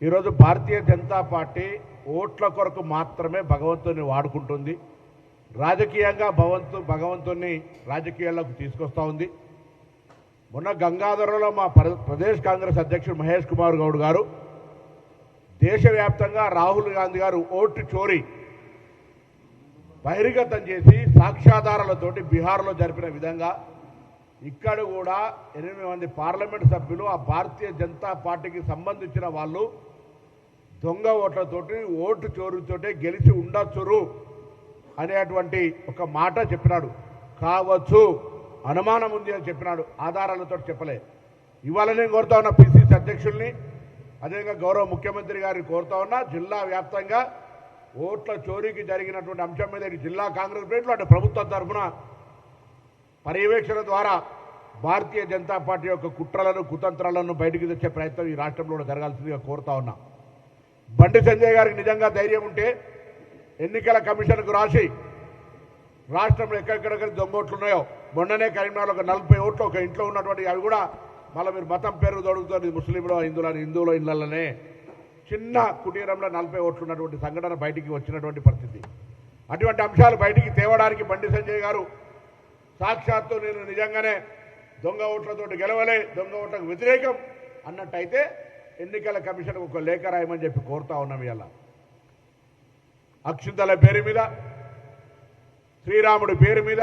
ఈరోజు భారతీయ జనతా పార్టీ ఓట్ల కొరకు మాత్రమే భగవంతుని వాడుకుంటుంది. రాజకీయంగా భగవంతుని రాజకీయాల్లోకి తీసుకొస్తా ఉంది. మొన్న గంగాధరలో మా ప్రదేశ్ కాంగ్రెస్ అధ్యక్షుడు మహేష్ కుమార్ గౌడ్ గారు దేశవ్యాప్తంగా రాహుల్ గాంధీ గారు ఓటు చోరీ బహిర్గతం చేసి సాక్ష్యాధారాలతోటి బీహార్లో జరిపిన విధంగా ఇక్కడ కూడా 8 మంది పార్లమెంట్ సభ్యులు ఆ భారతీయ జనతా పార్టీకి సంబంధించిన వాళ్ళు దొంగ ఓట్లతోటి ఓటు చోరీతోటి గెలిచి ఉండొచ్చురు అనేటువంటి ఒక మాట చెప్పినాడు. కావచ్చు, అనుమానం ఉంది అని చెప్పినాడు, ఆధారాలతో చెప్పలే. ఇవాళ నేను కోరుతా ఉన్నా పిసిసి అధ్యక్షుల్ని, అదేవిధంగా గౌరవ ముఖ్యమంత్రి గారిని కోరుతా ఉన్నా, జిల్లా వ్యాప్తంగా ఓట్ల చోరీకి జరిగినటువంటి అంశం మీద జిల్లా కాంగ్రెస్ ప్లేట్లు అంటే ప్రభుత్వం తరఫున పర్యవేక్షణ ద్వారా భారతీయ జనతా పార్టీ యొక్క కుట్రలను కుతంత్రాలను బయటికి తెచ్చే ప్రయత్నం ఈ రాష్ట్రంలో జరగాల్సిందిగా కోరుతా ఉన్నా. బండి సంజయ్ గారికి నిజంగా ధైర్యం ఉంటే ఎన్నికల కమిషన్కు రాసి రాష్ట్రంలో ఎక్కడెక్కడ దొంగ ఓట్లు ఉన్నాయో, మొన్ననే కరీంనగర్లో ఒక 40 ఓట్లు ఒక ఇంట్లో ఉన్నటువంటి అవి కూడా మళ్ళీ మీరు మతం పేరు దొరుకుతుంది ముస్లింలో హిందువులో ఇళ్లలోనే చిన్న కుటీరంలో 40 ఓట్లు ఉన్నటువంటి సంఘటన బయటికి వచ్చినటువంటి పరిస్థితి. అటువంటి అంశాలు బయటికి తేవడానికి బండి సంజయ్ గారు సాక్షాత్తు నేను నిజంగానే దొంగ ఓట్లతోటి గెలవలే, దొంగ ఓట్లకు వ్యతిరేకం అన్నట్టయితే ఎన్నికల కమిషన్కు ఒక లేఖ రాయమని చెప్పి కోరుతా ఉన్నాం. ఇలా అక్షింతల పేరు మీద, శ్రీరాముడి పేరు మీద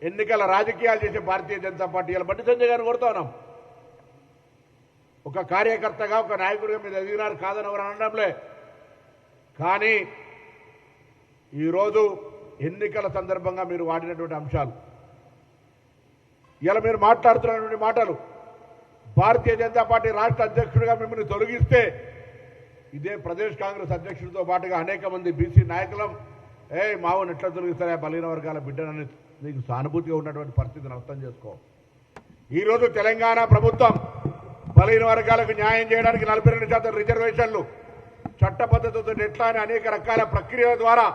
ఎన్నికల రాజకీయాలు చేసే భారతీయ జనతా పార్టీ ఇలా బండి సంజయ్ గారిని కోరుతా ఉన్నాం. ఒక కార్యకర్తగా ఒక నాయకుడిగా మీరు ఎదిగినారు కాదని ఎవరు అనడంలే, కానీ ఈరోజు ఎన్నికల సందర్భంగా మీరు వాడినటువంటి అంశాలు, ఇలా మీరు మాట్లాడుతున్నటువంటి మాటలు, భారతీయ జనతా పార్టీ రాష్ట్ర అధ్యక్షుడిగా మిమ్మల్ని తొలగిస్తే ఇదే ప్రదేశ్ కాంగ్రెస్ అధ్యక్షుడితో పాటుగా అనేక మంది బీసీ నాయకులం మావుని ఎట్లా తొలగిస్తారా బలహీన వర్గాల బిడ్డనని నీకు సానుభూతిగా ఉన్నటువంటి పరిస్థితిని అర్థం చేసుకో. ఈరోజు తెలంగాణ ప్రభుత్వం బలహీన వర్గాలకు న్యాయం చేయడానికి 42% రిజర్వేషన్లు చట్ట పద్ధతితో ఎట్లా అని అనేక రకాల ప్రక్రియల ద్వారా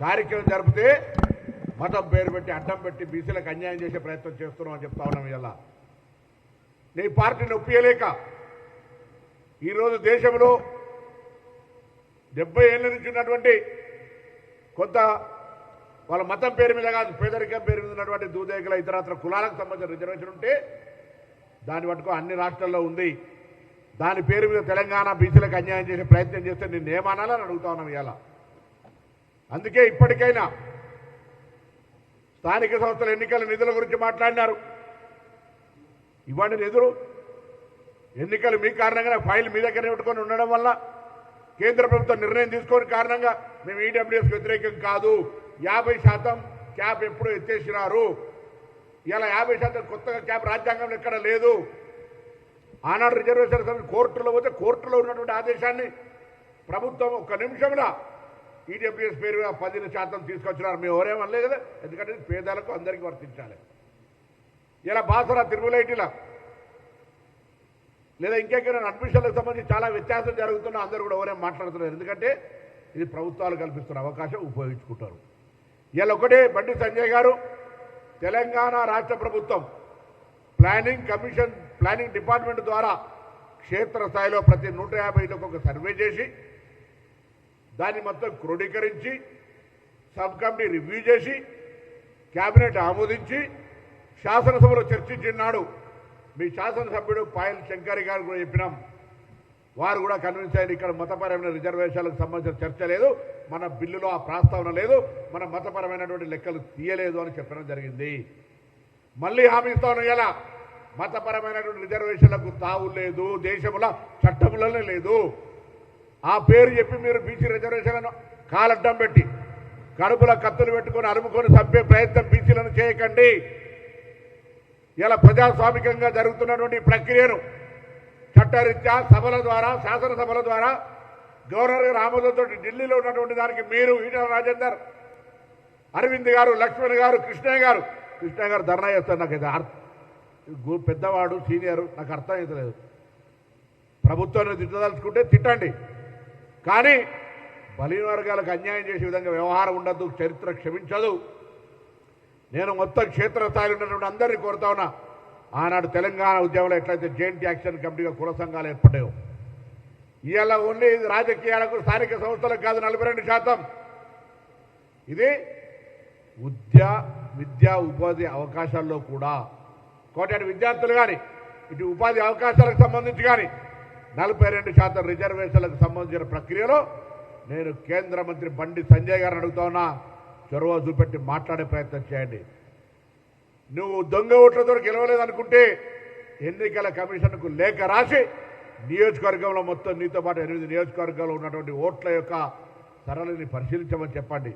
కార్యక్రమం జరిపితే మతం పేరు పెట్టి అడ్డం పెట్టి బీసీలకు అన్యాయం చేసే ప్రయత్నం చేస్తున్నాం అని చెప్తా ఉన్నాం. ఇలా నీ పార్టీని ఒప్పియలేక ఈరోజు దేశంలో 70 ఏళ్ళ నుంచి ఉన్నటువంటి కొంత వాళ్ళ మతం పేరు మీద కాదు పేదరికం పేరు మీద ఉన్నటువంటి దూదేకుల ఇతరత్ర కులాలకు సంబంధించిన రిజర్వేషన్ ఉంటే దాన్ని పట్టుకో అన్ని రాష్ట్రాల్లో ఉంది. దాని పేరు మీద తెలంగాణ బీసీలకు అన్యాయం చేసే ప్రయత్నం చేస్తే నిన్ను ఏమనాలని అడుగుతా ఉన్నాం. ఇలా అందుకే ఇప్పటికైనా స్థానిక సంస్థల ఎన్నికల నిధుల గురించి మాట్లాడినారు. ఇవ్వండి నిధులు. ఎన్నికలు మీ కారణంగా ఫైల్ మీ దగ్గర పెట్టుకొని ఉండడం వల్ల కేంద్ర ప్రభుత్వం నిర్ణయం తీసుకోని కారణంగా మేము ఈడబ్ల్యూఎస్కి వ్యతిరేకం కాదు, 50% క్యాప్ ఎప్పుడూ ఎత్తేసినారు. ఇలా 50% కొత్తగా క్యాప్ రాజ్యాంగంలో ఎక్కడ లేదు. ఆనాడు రిజర్వేషన్ కోర్టులో పోతే కోర్టులో ఉన్నటువంటి ఆదేశాన్ని ప్రభుత్వం ఒక్క నిమిషంలో ఈడబ్ల్యూఎస్ పేరు 10% తీసుకొచ్చినారు. మేము ఎవరేమనలేదు కదా, ఎందుకంటే పేదలకు అందరికీ వర్తించాలి. ఇలా బాసరా తిరుమలైటిలా లేదా ఇంకెక్కడైనా అడ్మిషన్లకు సంబంధించి చాలా వ్యత్యాసం జరుగుతున్నా అందరూ కూడా ఎవరేం మాట్లాడుతున్నారు. ఎందుకంటే ఇది ప్రభుత్వాలు కల్పిస్తున్న అవకాశం ఉపయోగించుకుంటారు. ఇలా ఒకటే బండి సంజయ్ గారు తెలంగాణ రాష్ట్ర ప్రభుత్వం ప్లానింగ్ డిపార్ట్మెంట్ ద్వారా క్షేత్రస్థాయిలో ప్రతి 150కి ఒక సర్వే చేసి దాన్ని మొత్తం క్రోడీకరించి సబ్ కమిటీ రివ్యూ చేసి కేబినెట్ ఆమోదించి శాసనసభలో చర్చించినాడు. మీ శాసనసభ్యుడు పాయల్ శంకర్ గారు కూడా చెప్పినాం, వారు కూడా కన్విన్స్ అయ్యారు. ఇక్కడ మతపరమైన రిజర్వేషన్లకు సంబంధించిన చర్చ లేదు, మన బిల్లులో ఆ ప్రస్తావన లేదు, మన మతపరమైనటువంటి లెక్కలు తీయలేదు అని చెప్పడం జరిగింది. మళ్ళీ హామీ ఇస్తాను, ఇలా మతపరమైనటువంటి రిజర్వేషన్లకు తావు లేదు, దేశంలో చట్టములనే లేదు. ఆ పేరు చెప్పి మీరు బీసీ రిజర్వేషన్లను కాలడ్డం పెట్టి కడుపుల కత్తులు పెట్టుకొని అలుముకొని చంపే ప్రయత్నం బీసీలను చేయకండి. ఇలా ప్రజాస్వామికంగా జరుగుతున్నటువంటి ప్రక్రియను చట్టరీత్యా సభల ద్వారా శాసనసభల ద్వారా గవర్నర్ గారు ఆమోదంతో ఢిల్లీలో ఉన్నటువంటి దానికి మీరు ఈటల రాజేందర్, అరవింద్ గారు, లక్ష్మణ్ గారు, కృష్ణయ్య గారు ధర్నా చేస్తారు. నాకు ఇది పెద్దవాడు సీనియర్, నాకు అర్థం అవుతలేదు. ప్రభుత్వాన్ని తిట్టదలుచుకుంటే తిట్టండి, కానీ బలహీన వర్గాలకు అన్యాయం చేసే విధంగా వ్యవహారం ఉండద్దు, చరిత్ర క్షమించదు. నేను మొత్తం క్షేత్రస్థాయిలో ఉన్నటువంటి అందరినీ కోరుతా ఉన్నా, ఆనాడు తెలంగాణ ఉద్యమంలో ఎట్లయితే జాయింట్ యాక్షన్ కమిటీగా కుల సంఘాలు ఏర్పడ్డాయో ఇవాళ ఓన్లీ రాజకీయాలకు స్థానిక సంస్థలకు కాదు 42%. ఇది విద్యా ఉపాధి అవకాశాల్లో కూడా కోటాది విద్యార్థులు కానీ ఇటు ఉపాధి అవకాశాలకు సంబంధించి కానీ 42% రిజర్వేషన్లకు సంబంధించిన ప్రక్రియలో నేను కేంద్ర మంత్రి బండి సంజయ్ గారిని అడుగుతా ఉన్నా, చొరవ చూపెట్టి మాట్లాడే ప్రయత్నం చేయండి. నువ్వు దొంగ ఓట్లతో గెలవలేదనుకుంటే ఎన్నికల కమిషన్కు లేఖ రాసి నియోజకవర్గంలో మొత్తం నీతో పాటు 8 నియోజకవర్గాల్లో ఉన్నటువంటి ఓట్ల యొక్క సరళిని పరిశీలించమని చెప్పండి.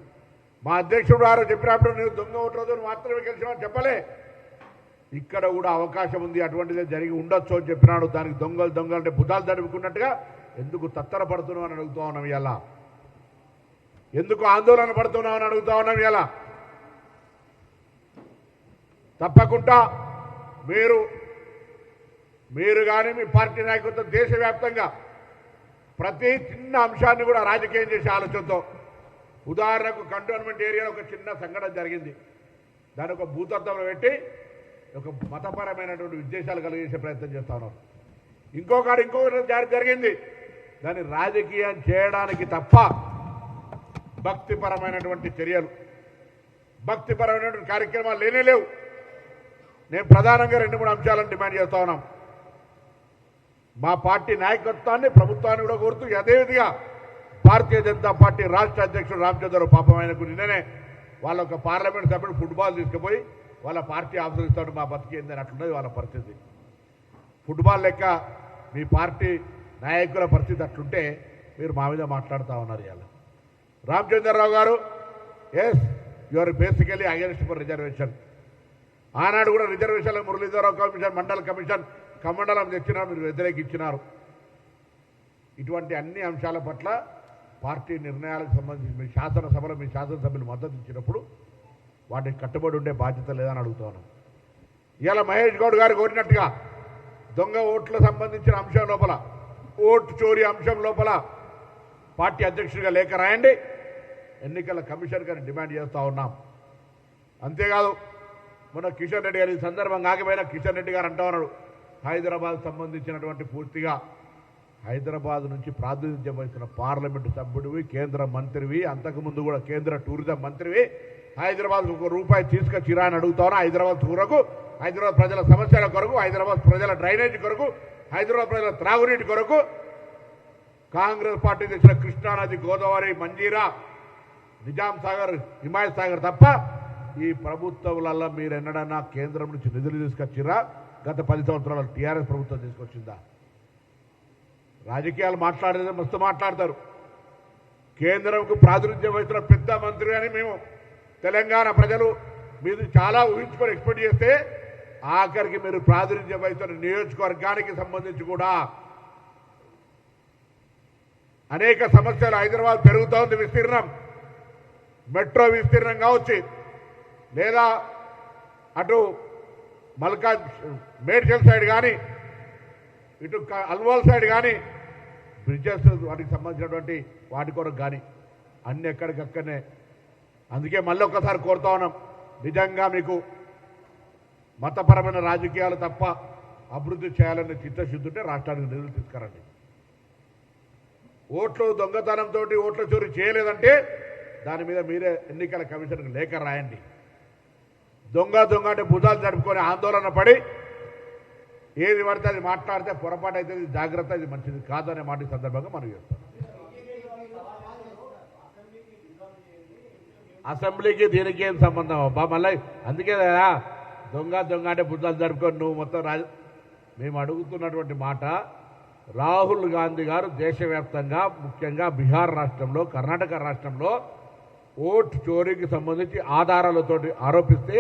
మా అధ్యక్షుడు గారు చెప్పినప్పుడు నువ్వు దొంగ ఓట్లతో మాత్రమే గెలిచామని చెప్పలే. ఇక్కడ కూడా అవకాశం ఉంది, అటువంటిదే జరిగి ఉండొచ్చు అని చెప్పినాడు. దానికి దొంగలు అంటే బుధాలు తడుపుకున్నట్టుగా ఎందుకు తత్తరపడుతున్నావు అని అడుగుతా ఉన్నాం. ఇలా ఎందుకు ఆందోళన పడుతున్నావు అని అడుగుతా ఉన్నాం. ఇలా తప్పకుండా మీరు కానీ మీ పార్టీ నాయకత్వం దేశవ్యాప్తంగా ప్రతి చిన్న అంశాన్ని కూడా రాజకీయం చేసే ఆలోచనతో, ఉదాహరణకు కంటోన్మెంట్ ఏరియాలో ఒక చిన్న సంఘటన జరిగింది, దాని ఒక భూతత్వంలో పెట్టి ఒక మతపరమైనటువంటి ఉద్దేశాలు కలిగేసే ప్రయత్నం చేస్తా ఉన్నారు. ఇంకొకటి జరిగింది, దాన్ని రాజకీయం చేయడానికి తప్ప భక్తిపరమైనటువంటి చర్యలు, భక్తిపరమైనటువంటి కార్యక్రమాలు లేవు. నేను ప్రధానంగా 2-3 అంశాలను డిమాండ్ చేస్తా ఉన్నాం. మా పార్టీ నాయకత్వాన్ని, ప్రభుత్వాన్ని కూడా కోరుతూ, అదేవిధంగా భారతీయ జనతా పార్టీ రాష్ట్ర అధ్యక్షుడు రామచంద్రరావు పాపం ఆయనకు నిన్ననే వాళ్ళ ఒక పార్లమెంట్ సభ్యుడు ఫుట్బాల్ తీసుకుపోయి వాళ్ళ పార్టీ ఆఫీసర్ ఇస్తాడు, మా బతికేందని అట్లున్నది వాళ్ళ పరిస్థితి. ఫుట్బాల్ లెక్క మీ పార్టీ నాయకుల పరిస్థితి అట్లుంటే మీరు మా మీద మాట్లాడుతూ ఉన్నారు. ఇవాళ రామచంద్రరావు గారు, yes you are basically against for reservation. ఆనాడు కూడా రిజర్వేషన్ల మురళీధరరావు కమిషన్, మండల కమిషన్, కమండలం తెచ్చినారు, మీరు వ్యతిరేకించినారు. ఇటువంటి అన్ని అంశాల పట్ల పార్టీ నిర్ణయాలకు సంబంధించి మీ శాసనసభలో మీ శాసనసభ్యులు మద్దతు ఇచ్చినప్పుడు వాటికి కట్టుబడి ఉండే బాధ్యత లేదని అడుగుతాను. ఇవాళ మహేష్ గౌడ్ గారు కోరినట్టుగా దొంగ ఓట్ల సంబంధించిన అంశం లోపల, ఓటు చోరీ అంశం లోపల పార్టీ అధ్యక్షుడిగా లేఖ రాయండి, ఎన్నికల కమిషన్ గారిని డిమాండ్ చేస్తూ ఉన్నాం. అంతేకాదు మొన్న కిషన్ రెడ్డి గారు ఈ సందర్భంగా ఆగిపోయిన కిషన్ రెడ్డి గారు అంటూ ఉన్నాడు, హైదరాబాద్ సంబంధించినటువంటి పూర్తిగా హైదరాబాద్ నుంచి ప్రాతినిధ్యం వహిస్తున్న పార్లమెంటు సభ్యుడివి, కేంద్ర మంత్రివి, అంతకుముందు కూడా కేంద్ర టూరిజం మంత్రివి, హైదరాబాద్ ₹1 తీసుకొచ్చిరా అని అడుగుతాను. హైదరాబాద్ కొరకు, హైదరాబాద్ ప్రజల సమస్యల కొరకు, హైదరాబాద్ ప్రజల డ్రైనేజీ కొరకు, హైదరాబాద్ ప్రజల త్రాగునీటి కొరకు కాంగ్రెస్ పార్టీ తెచ్చిన కృష్ణానది, గోదావరి, మంజీరా, నిజాం సాగర్, హిమాయత్ సాగర్ తప్ప ఈ ప్రభుత్వాలలో మీరు ఎన్నడన్నా కేంద్రం నుంచి నిధులు తీసుకొచ్చిరా? గత 10 సంవత్సరాలు టీఆర్ఎస్ ప్రభుత్వం తీసుకొచ్చిందా? రాజకీయాలు మాట్లాడేది మస్తు మాట్లాడతారు. కేంద్రంకు ప్రాతినిధ్యం వహిస్తున్న పెద్ద మంత్రి అని మేము తెలంగాణ ప్రజలు మీరు చాలా ఊహించుకొని ఎక్స్పెక్ట్ చేస్తే, ఆఖరికి మీరు ప్రాతినిధ్యం వహిస్తున్న నియోజకవర్గానికి సంబంధించి కూడా అనేక సమస్యలు, హైదరాబాద్ పెరుగుతూ ఉంది విస్తీర్ణం, మెట్రో విస్తీర్ణం కావచ్చు, లేదా అటు మేడ్చల్ సైడ్ కానీ, ఇటు అల్వాల్ సైడ్ కానీ బ్రిడ్జెస్, వాటికి సంబంధించినటువంటి వాటి కొరకు కానీ అన్ని ఎక్కడికక్కడనే. అందుకే మళ్ళీ ఒక్కసారి కోరుతా ఉన్నాం, నిజంగా మీకు మతపరమైన రాజకీయాలు తప్ప అభివృద్ధి చేయాలనే చిత్తశుద్ధి ఉంటే రాష్ట్రానికి నిధులు తీసుకురండి. ఓట్లు దొంగతనంతో ఓట్ల చోరీ చేయలేదంటే దాని మీద మీరే ఎన్నికల కమిషన్కి లేఖ రాయండి. దొంగ అంటే భుజాలు జరుపుకొని ఆందోళన పడి ఏది పడితే అది మాట్లాడితే పొరపాటు అయితే జాగ్రత్త, ఇది మంచిది కాదనే మాట సందర్భంగా మనం చేస్తాం. అసెంబ్లీకి దీనికి ఏం సంబంధం అబ్బా? మళ్ళీ అందుకే కదా దొంగ అంటే భుజాలు జరుపుకొని నువ్వు మొత్తం మేము అడుగుతున్నటువంటి మాట, రాహుల్ గాంధీ గారు దేశవ్యాప్తంగా ముఖ్యంగా బీహార్ రాష్ట్రంలో, కర్ణాటక రాష్ట్రంలో ఓటు చోరీకి సంబంధించి ఆధారాలతోటి ఆరోపిస్తే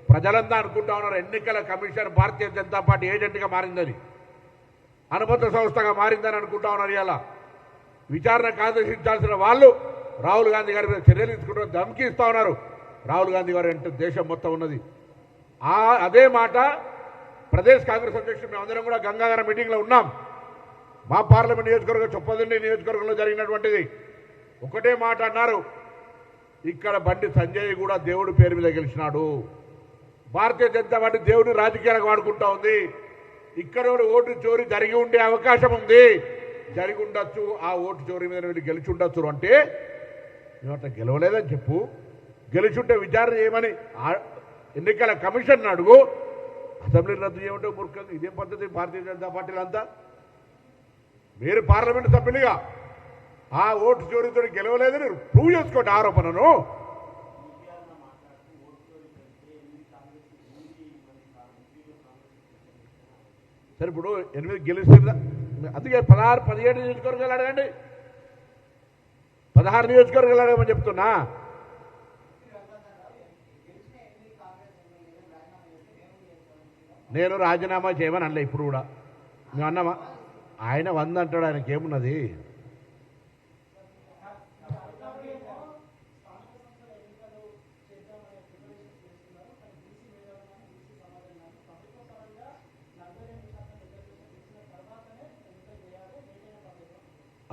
ప్రజలంతా అనుకుంటా ఉన్నారు ఎన్నికల కమిషన్ భారతీయ జనతా పార్టీ ఏజెంట్గా మారిందని, అనుమత సంస్థగా మారిందని అనుకుంటా ఉన్నారు. ఇలా విచారణకు ఆదేశించాల్సిన వాళ్ళు రాహుల్ గాంధీ గారి మీద చర్యలు తీసుకుంటారు, ధమ్కి ఇస్తా ఉన్నారు. రాహుల్ గాంధీ గారు అంటే దేశం మొత్తం ఉన్నది. అదే మాట ప్రదేశ్ కాంగ్రెస్ అధ్యక్షుడు మేమందరం కూడా గంగాధర మీటింగ్లో ఉన్నాం. మా పార్లమెంట్ నియోజకవర్గం చొప్పదండి నియోజకవర్గంలో జరిగినటువంటిది ఒకటే మాట అన్నారు, ఇక్కడ బండి సంజయ్ కూడా దేవుడి పేరు మీద గెలిచినాడు, భారతీయ జనతా పార్టీ దేవుడిని రాజకీయాలకు వాడుకుంటా ఉంది, ఇక్కడ ఓటు చోరీ జరిగి ఉండే అవకాశం ఉంది, జరిగి ఉండొచ్చు, ఆ ఓటు చోరీ మీద వీళ్ళు గెలిచి ఉండొచ్చు అంటే మేము అట్లా గెలవలేదని చెప్పు. గెలిచుంటే విచారణ చేయమని ఎన్నికల కమిషన్ అడుగు. అసెంబ్లీ రద్దు చేయమంటే మూర్ఖంగా ఇదేం పద్ధతి? భారతీయ జనతా పార్టీలు అంతా మీరు పార్లమెంటు సభ్యులుగా ఆ ఓటు చోరీతో గెలవలేదని ప్రూవ్ చేసుకోండి ఆరోపణను. సరే ఇప్పుడు 8 గెలుస్తుందా? అందుకే 16, 17 నియోజకవర్గాలు అడగండి, 16 నియోజకవర్గాలు అడగమని చెప్తున్నా. నేను రాజీనామా చేయమని అనలే ఇప్పుడు కూడా. మేము అన్నామా? ఆయన 100 అంటాడు, ఆయనకి ఏమున్నది?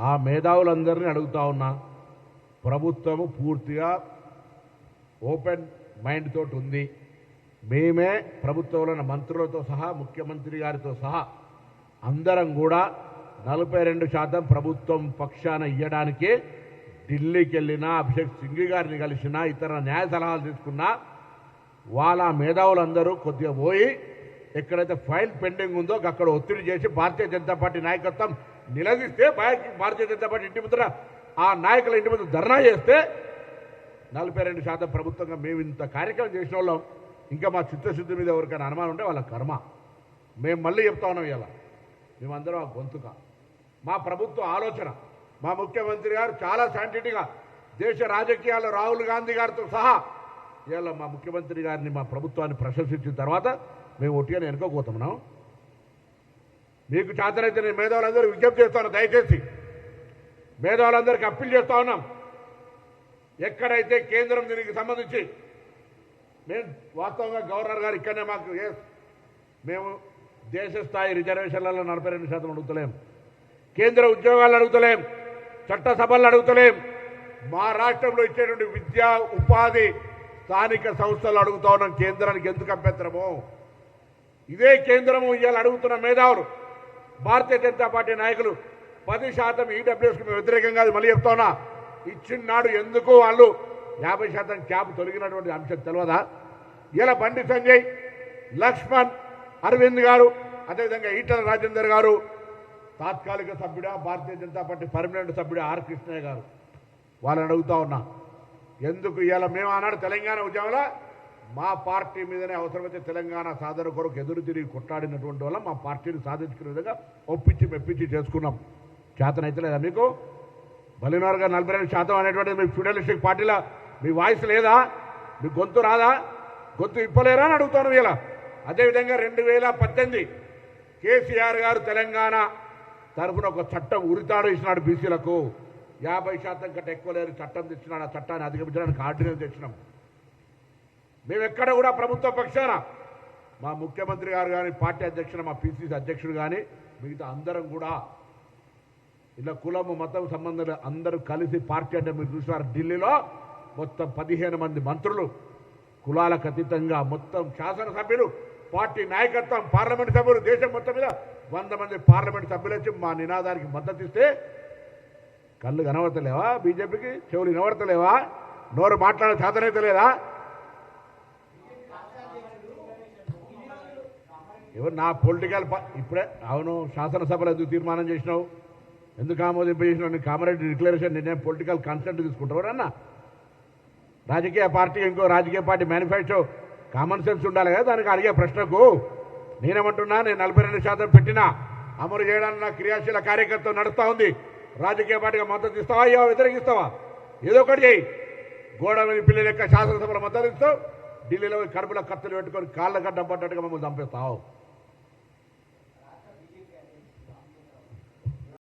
ఆ మేధావులందరినీ అడుగుతా ఉన్నా. ప్రభుత్వము పూర్తిగా ఓపెన్ మైండ్ తోటి ఉంది. మేమే ప్రభుత్వంలో ఉన్న మంత్రులతో సహా ముఖ్యమంత్రి గారితో సహా అందరం కూడా 42% ప్రభుత్వం పక్షాన ఇవ్వడానికి ఢిల్లీకి వెళ్ళినా, అభిషేక్ సింఘ్వి గారిని కలిసినా, ఇతర న్యాయ సలహాలు తీసుకున్నా వాళ్ళ మేధావులందరూ కొద్దిగా పోయి ఎక్కడైతే ఫైల్ పెండింగ్ ఉందో అక్కడ ఒత్తిడి చేసి భారతీయ జనతా పార్టీ నాయకత్వం నిలదీస్తే, భారతీయ జనతా పార్టీ ఇంటి ముందర ఆ నాయకుల ఇంటి ముందు ధర్నా చేస్తే 42% ప్రభుత్వంగా మేము ఇంత కార్యక్రమం చేసిన వాళ్ళం. ఇంకా మా చిత్తశుద్ధి మీద ఎవరికైనా అనుమానం ఉంటే వాళ్ళ కర్మ. మేము మళ్ళీ చెప్తా ఉన్నాం, ఇలా మేమందరం ఆ గొంతుక, మా ప్రభుత్వ ఆలోచన. మా ముఖ్యమంత్రి గారు చాలా శాంటిటీగా దేశ రాజకీయాల్లో రాహుల్ గాంధీ గారితో సహా ఇలా మా ముఖ్యమంత్రి గారిని, మా ప్రభుత్వాన్ని ప్రశంసించిన తర్వాత మేము ఒట్టిగానే వెనుకోపోతున్నాం. మీకు చేతనైతే నేను మేధావులందరూ విజ్ఞప్తి చేస్తాను, దయచేసి మేధావులందరికీ అప్పీల్ చేస్తా ఉన్నాం. ఎక్కడైతే కేంద్రం దీనికి సంబంధించి మేము వాస్తవంగా గవర్నర్ గారు ఇక్కడనే మాకు మేము దేశ స్థాయి రిజర్వేషన్లలో 42% అడుగుతలేం, కేంద్ర ఉద్యోగాలు అడుగుతలేం, చట్టసభలు అడుగుతలేం, మా రాష్ట్రంలో ఇచ్చేటువంటి విద్యా ఉపాధి స్థానిక సంస్థలు అడుగుతా ఉన్నాం. కేంద్రానికి ఎందుకు అభ్యంతరము? ఇదే కేంద్రము ఇవాళ అడుగుతున్న మేధావులు భారతీయ జనతా పార్టీ నాయకులు 10% ఈడబ్ల్యూఎస్కి మేము వ్యతిరేకంగా మళ్ళీ చెప్తా ఉన్నా. ఇచ్చినాడు ఎందుకు వాళ్ళు 50% క్యాప్ తొలగినటువంటి అంశం తెలియదా? ఇలా బండి సంజయ్, లక్ష్మణ్, అరవింద్ గారు, అదేవిధంగా ఈటల రాజేందర్ గారు తాత్కాలిక సభ్యుడా, భారతీయ జనతా పార్టీ పర్మనెంట్ సభ్యుడా ఆర్ కృష్ణయ్య గారు, వాళ్ళని అడుగుతా ఉన్నా. ఎందుకు ఇలా మేము ఆనాడు తెలంగాణ ఉద్యమంలో మా పార్టీ మీదనే అవసరమైతే తెలంగాణ సాధన కొరకు ఎదురు తిరిగి కొట్లాడినటువంటి వల్ల మా పార్టీని సాధించుకునే విధంగా ఒప్పించి మెప్పించి చేసుకున్నాం. చేతనైతే లేదా మీకు? బలినారుగా 42% అనేటువంటిది మీ ఫ్యూడలిస్టిక్ పార్టీలో మీ వాయిస్ లేదా? మీ గొంతు రాదా? గొంతు ఇప్పలేరా అని అడుగుతాను ఇలా. అదేవిధంగా 2018 కేసీఆర్ గారు తెలంగాణ తరఫున ఒక చట్టం ఉరితాడు ఇచ్చినాడు. బీసీలకు 50% కంటే ఎక్కువ లేరు చట్టం తెచ్చినాడు. ఆ చట్టాన్ని అధిగమించడానికి ఆర్డినెన్స్ తెచ్చినాం. మేము ఎక్కడ కూడా ప్రభుత్వ పక్షాన మా ముఖ్యమంత్రి గారు కానీ, పార్టీ అధ్యక్షుడు, మా పిసిసి అధ్యక్షుడు కానీ, మిగతా అందరం కూడా ఇలా కులము మతం సంబంధం అందరూ కలిసి పార్టీ అంటే మీరు చూసారు ఢిల్లీలో మొత్తం 15 మంది మంత్రులు, కులాలకు అతీతంగా మొత్తం శాసనసభ్యులు, పార్టీ నాయకత్వం, పార్లమెంట్ సభ్యులు, దేశం మొత్తం మీద 100 మంది పార్లమెంట్ సభ్యులు వచ్చి మా నినాదానికి మద్దతు ఇస్తే కళ్ళు కనబడతలేవా? బీజేపీకి చెవులు వినబడతలేవా? నోరు మాట్లాడే చేతనైతే లేదా? ఎవరు నా పొలిటికల్ ఇప్పుడే అవును శాసనసభలో ఎందుకు తీర్మానం చేసినావు, ఎందుకు ఆమోదింపజేసినావు? నీ కామారెడ్డి డిక్లరేషన్ నేనే పొలిటికల్ కన్సెంట్ తీసుకుంటావు అన్న. రాజకీయ పార్టీ ఇంకో రాజకీయ పార్టీ మేనిఫెస్టో కామన్ సెన్స్ ఉండాలి కదా దానికి. అడిగే ప్రశ్నకు నేనేమంటున్నా, నేను 42% పెట్టినా అమలు చేయడానికి నా క్రియాశీల కార్యకర్త నడుస్తూ ఉంది. రాజకీయ పార్టీగా మద్దతు ఇస్తావా, అయ్యో వ్యతిరేకిస్తావా? ఏదో ఒకటి చేయి. గోడ మీద పిల్లల యొక్క శాసనసభలో మద్దతు ఇస్తావు, ఢిల్లీలో కడుపులో కత్తులు పెట్టుకొని కాళ్ళ గడ్డ పడ్డట్టుగా మమ్మల్ని చంపేస్తావు.